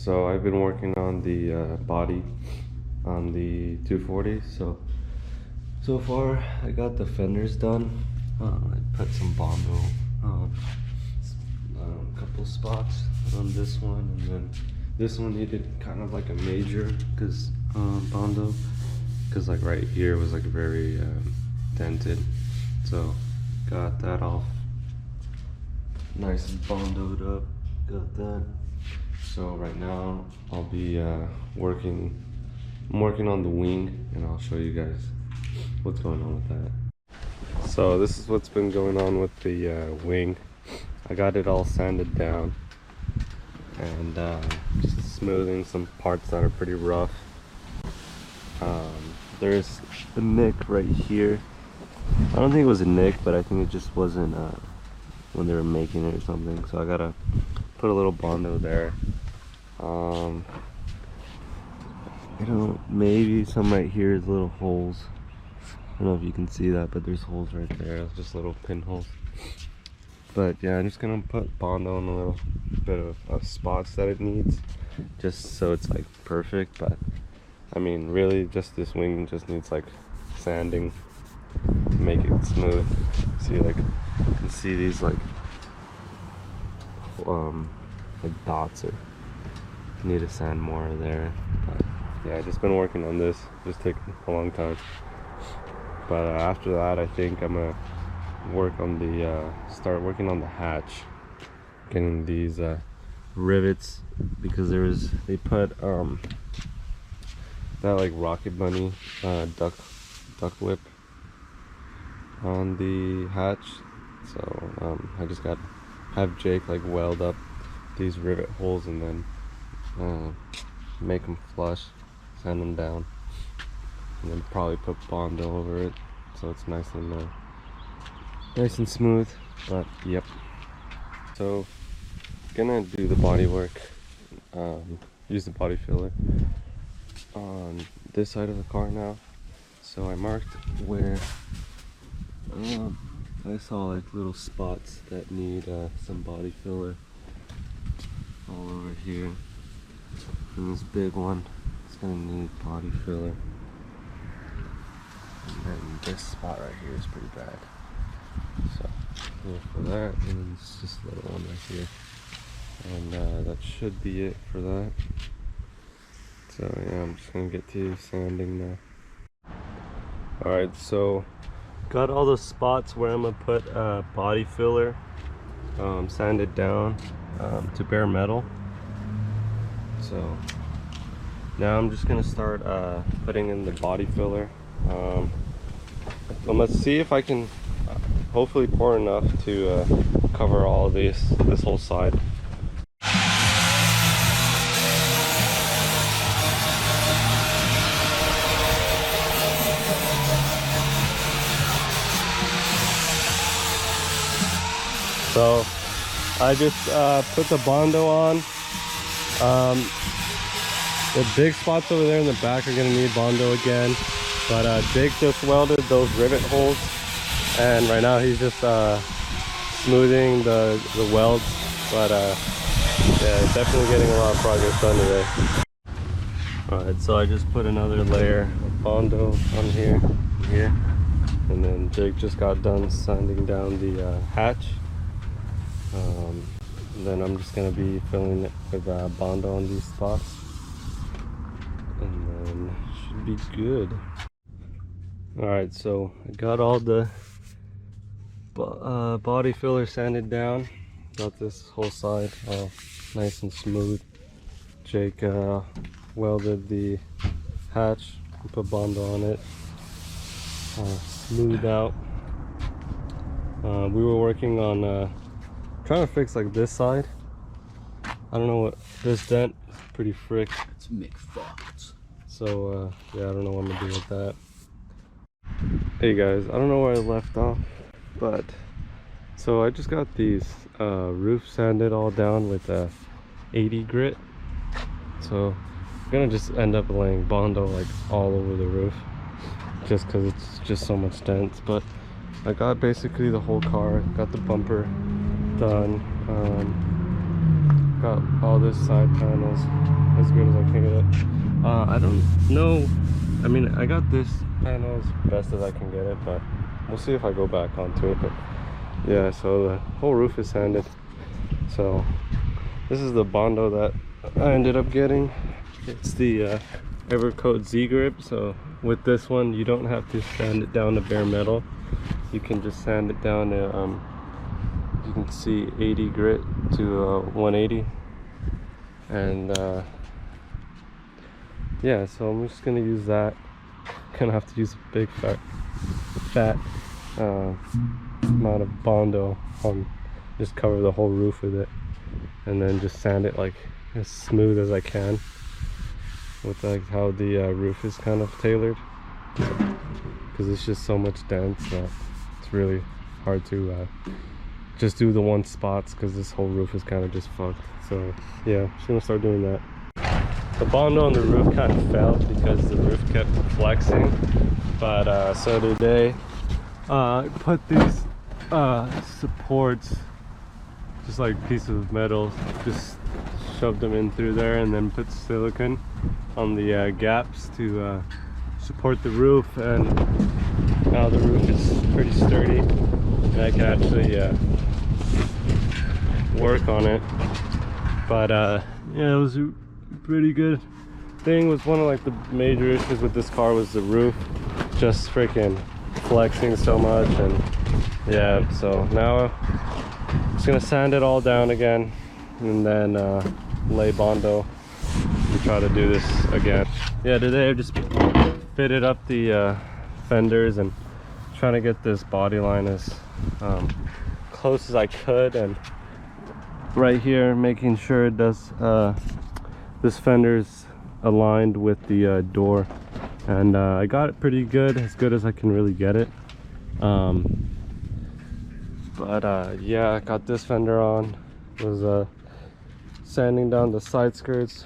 So I've been working on the body on the 240. So far I got the fenders done. I put some Bondo, a couple spots on this one, and then this one needed kind of like a major because Bondo, because like right here was like very dented. So got that all nice and bondoed up. Got that. So right now I'll be working on the wing, and I'll show you guys what's going on with that. So this is what's been going on with the wing. I got it all sanded down and just smoothing some parts that are pretty rough. There's a nick right here. I don't think it was a nick, but I think it just wasn't when they were making it or something. So I gotta put a little Bondo there. You know, maybe some right here is little holes. I don't know if you can see that, but there's holes right there, just little pinholes. But yeah, I'm just gonna put Bondo on a little bit of spots that it needs, just so it's like perfect. But I mean, really, just this wing just needs like sanding to make it smooth. See, like you can see these like dots, or need to sand more there. But yeah, I've just been working on this. Just taking a long time. But after that, I think I'm gonna work on the start working on the hatch, getting these rivets, because they put that like Rocket Bunny duck whip on the hatch. So I just got have Jake like weld up these rivet holes and then make them flush, sand them down, and then probably put Bondo over it so it's nice and smooth. But yep, so gonna do the body work, use the body filler on this side of the car now. So I marked where I saw like little spots that need some body filler all over here, and this big one is gonna need body filler, and then this spot right here is pretty bad. So go for that, and then it's just a little one right here, and that should be it for that. So yeah, I'm just gonna get to sanding now. Alright, so got all the spots where I'm gonna put body filler, sanded down to bare metal. So now I'm just gonna start putting in the body filler. Let's see if I can hopefully pour enough to cover all of this whole side. So I just put the Bondo on. The big spots over there in the back are gonna need Bondo again, but Jake just welded those rivet holes, and right now he's just smoothing the welds. But yeah, definitely getting a lot of progress done today. Alright, so I just put another layer of Bondo on here, and then Jake just got done sanding down the hatch. Then I'm just gonna be filling it with Bondo on these spots, and then should be good. Alright, so I got all the body filler sanded down. Got this whole side all nice and smooth. Jake welded the hatch and put Bondo on it, smoothed out. We were working on trying to fix like this side. I don't know what this dent is, pretty frick. It's McFucked. So yeah, I don't know what I'm gonna do with that. Hey guys, I don't know where I left off, but so I just got these roof sanded all down with 80 grit. So I'm gonna just end up laying Bondo like all over the roof, just because it's just so much dents. But I got basically the whole car, got the bumper done. Got all this side panels as good as I can get it. I don't know. I mean, I got this panel as best as I can get it, but we'll see if I go back onto it. But yeah, so the whole roof is sanded. So this is the Bondo that I ended up getting. It's the Evercoat Z Grip. So with this one, you don't have to sand it down to bare metal. You can just sand it down to you can see 80 grit to 180. And yeah, so I'm just gonna use that. Gonna have to use a big fat amount of Bondo on, just cover the whole roof with it, and then just sand it like as smooth as I can with like how the roof is kind of tailored, because it's just so much dents that it's really hard to just do the one spots, because this whole roof is kind of just fucked. So yeah, just gonna start doing that. The Bondo on the roof kind of fell because the roof kept flexing, but so today I put these supports, just like pieces of metal, just shoved them in through there, and then put silicone on the gaps to support the roof. And now the roof is pretty sturdy, and I can actually work on it. But yeah, it was a pretty good thing. Was one of like the major issues with this car was the roof just freaking flexing so much. And yeah, so now I'm just gonna sand it all down again, and then lay Bondo and try to do this again. Yeah, today I just fitted up the fenders and trying to get this body line as close as I could, and right here making sure it does this fender's aligned with the door, and I got it pretty good, as good as I can really get it. But yeah, I got this fender on, was sanding down the side skirts,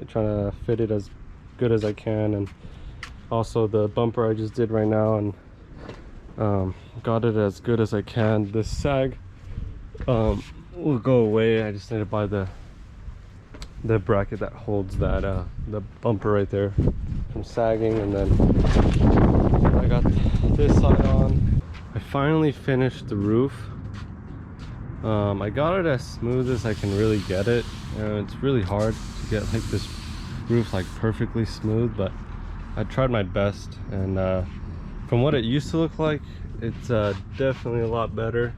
trying to fit it as good as I can, and also the bumper I just did right now, and got it as good as I can. This sag will go away. I just need to buy the bracket that holds that the bumper right there from sagging. And then I got this side on. I finally finished the roof. I got it as smooth as I can really get it, and it's really hard to get like this roof like perfectly smooth, but I tried my best. And from what it used to look like, it's definitely a lot better.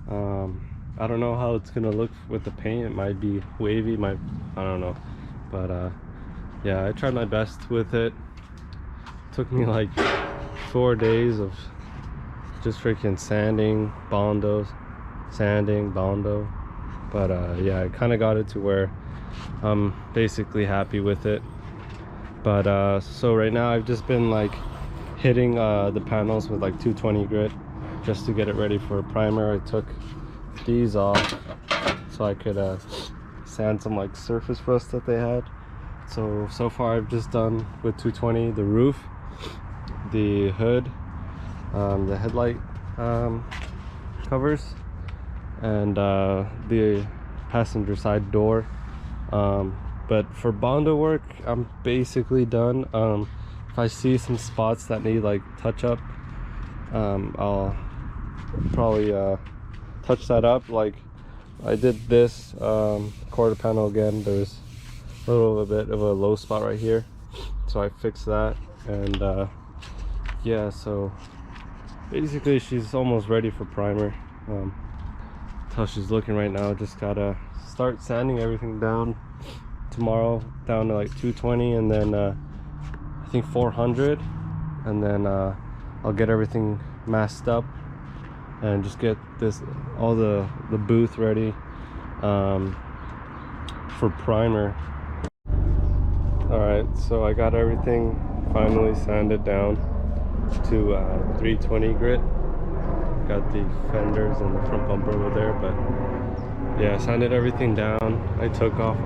I don't know how it's gonna look with the paint. It might be wavy, I don't know, but yeah, I tried my best with it. Took me like 4 days of just freaking sanding Bondos, sanding Bondo, but yeah, I kind of got it to where I'm basically happy with it. But so right now I've just been like hitting the panels with like 220 grit just to get it ready for a primer. I took these off so I could sand some like surface rust that they had. So far I've just done with 220 the roof, the hood, the headlight covers, and the passenger side door. But for Bondo work, I'm basically done. If I see some spots that need like touch up, I'll probably touch that up. Like I did this quarter panel again. There's a little bit of a low spot right here, so I fixed that. And yeah, so basically she's almost ready for primer. That's how she's looking right now. Just gotta start sanding everything down tomorrow down to like 220, and then I think 400, and then I'll get everything masked up and just get this all the booth ready for primer. All right, so I got everything finally sanded down to 320 grit. Got the fenders and the front bumper over there, but yeah, sanded everything down. I took off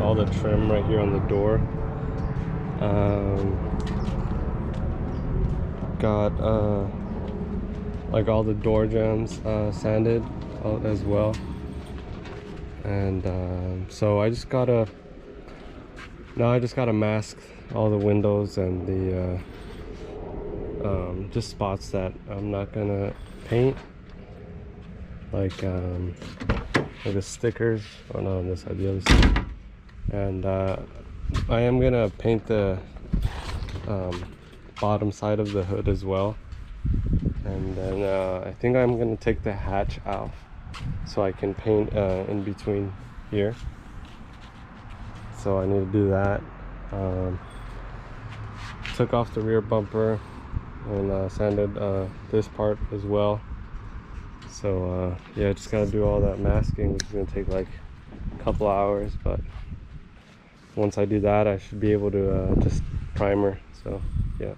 all the trim right here on the door. Got like all the door jambs sanded as well. And so I just gotta mask all the windows and the just spots that I'm not gonna paint, like the stickers. Oh no, on this side, the other side. And I am gonna paint the bottom side of the hood as well. And then I think I'm gonna take the hatch out so I can paint in between here. So I need to do that. Took off the rear bumper and sanded this part as well. So yeah, just gotta do all that masking, which is gonna take like a couple hours, but once I do that I should be able to just primer. So yeah.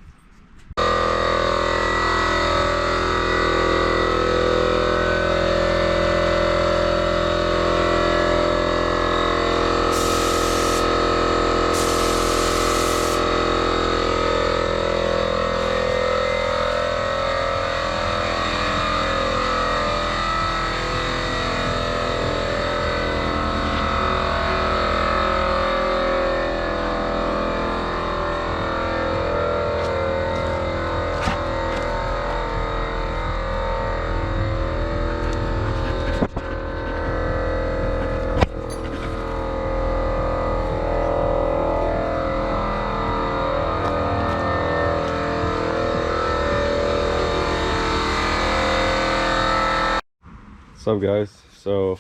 What's up guys? So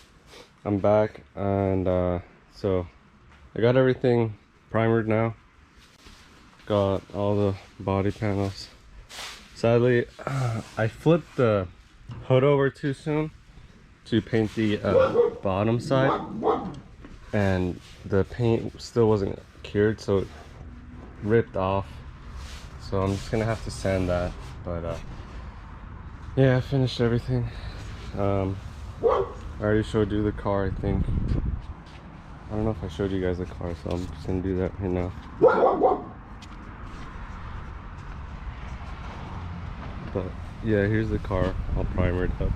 I'm back, and so I got everything primered now. Got all the body panels. Sadly I flipped the hood over too soon to paint the bottom side, and the paint still wasn't cured, so it ripped off. So I'm just gonna have to sand that. But yeah, I finished everything. I already showed you the car, I think. I don't know if I showed you guys the car, so I'm just gonna do that right now. But yeah, here's the car all primered up.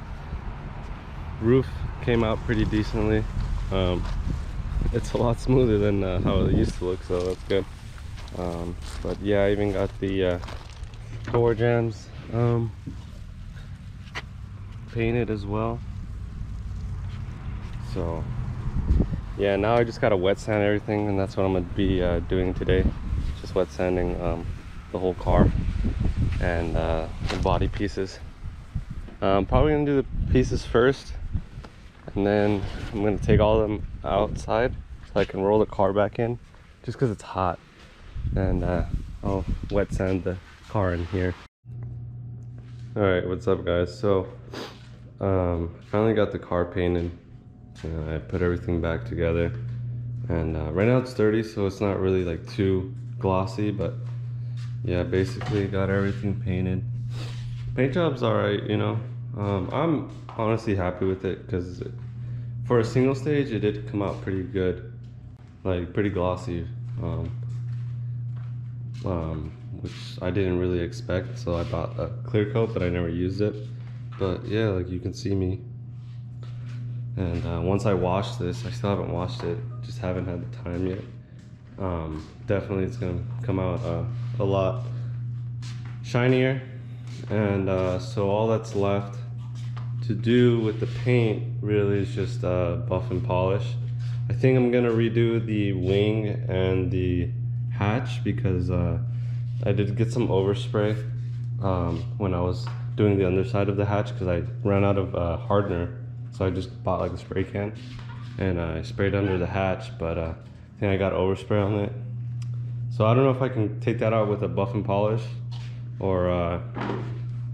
Roof came out pretty decently. It's a lot smoother than how it used to look, so that's good. But yeah, I even got the door jambs painted as well. So yeah, now I just gotta wet sand everything, and that's what I'm gonna be doing today. Just wet sanding the whole car and the body pieces. Probably gonna do the pieces first, and then I'm gonna take all of them outside so I can roll the car back in, just because it's hot. And I'll wet sand the car in here. All right, what's up guys? So finally got the car painted. I put everything back together, and right now it's dirty, so it's not really like too glossy, but yeah, basically got everything painted. Paint job's all right, you know. I'm honestly happy with it, because for a single stage it did come out pretty good, like pretty glossy, which I didn't really expect. So I bought a clear coat, but I never used it. But yeah, like you can see me. And once I wash this, I still haven't washed it, just haven't had the time yet. Definitely it's gonna come out a lot shinier. And so all that's left to do with the paint really is just buff and polish. I think I'm gonna redo the wing and the hatch, because I did get some overspray when I was doing the underside of the hatch, because I ran out of hardener. So I just bought like a spray can, and I sprayed under the hatch, but I think I got overspray on it. So I don't know if I can take that out with a buff and polish, or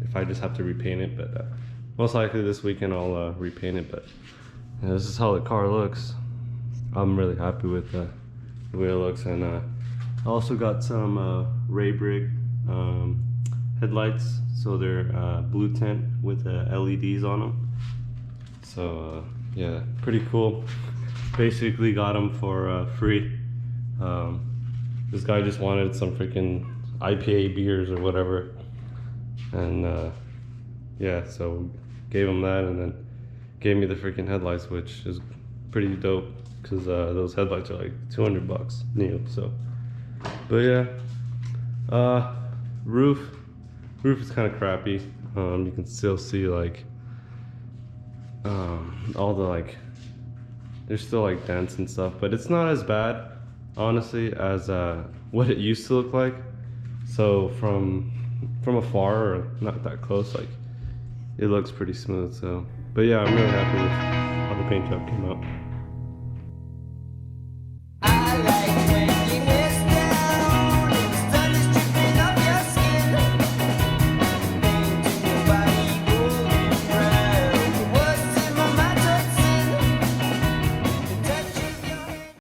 if I just have to repaint it. But most likely this weekend I'll repaint it. But yeah, this is how the car looks. I'm really happy with the way it looks. And I also got some Raybrig headlights, so they're blue tint with LEDs on them. So yeah, pretty cool. Basically got them for free. This guy just wanted some freaking IPA beers or whatever, and yeah, so gave him that, and then gave me the freaking headlights, which is pretty dope because those headlights are like 200 bucks new. So, but yeah, roof is kind of crappy. You can still see like all the like, there's still like dents and stuff, but it's not as bad honestly as what it used to look like. So from afar or not that close, like it looks pretty smooth. So, but yeah, I'm really happy with how the paint job came out.